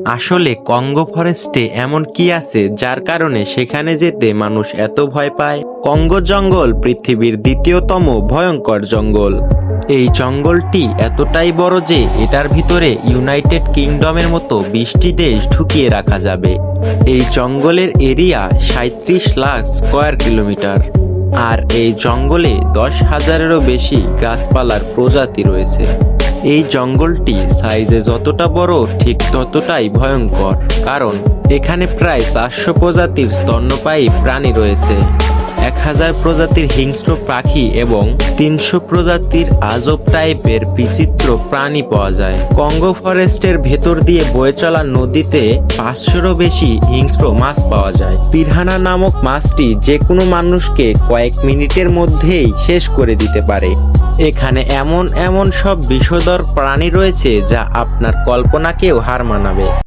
আসলে কঙ্গো ফরেস্টে এমন কি আছে যার কারণে সেখানে যেতে মানুষ এত ভয় পায়? কঙ্গো জঙ্গল পৃথিবীর দ্বিতীয়তম ভয়ঙ্কর জঙ্গল। এই জঙ্গলটি এতটাই বড় যে এটার ভিতরে ইউনাইটেড কিংডমের মতো 20টি দেশ ঢুকিয়ে রাখা যাবে। এই জঙ্গলের এরিয়া 37 লাখ স্কয়ার কিলোমিটার। আর এই জঙ্গলে 10,000-এরও বেশি গাছপালার প্রজাতি রয়েছে। এই জঙ্গলটি সাইজে যতটা বড় ঠিক ততটাই ভয়ঙ্কর, কারণ এখানে প্রায় 400 প্রজাতির স্তন্যপায়ী প্রাণী রয়েছে, 1000 প্রজাতির হিংস্র পাখি এবং 300 প্রজাতির আজব টাইপের বিচিত্র প্রাণী পাওয়া যায়। কঙ্গো ফরেস্টের ভেতর দিয়ে বয়ে চলা নদীতে 500-এরও বেশি হিংস্র মাছ পাওয়া যায়। পিরানহা নামক মাছটি যে কোনো মানুষকে কয়েক মিনিটের মধ্যেই শেষ করে দিতে পারে। এখানে এমন এমন সব বিষধর প্রাণী রয়েছে যা আপনার কল্পনাকেও হার মানাবে।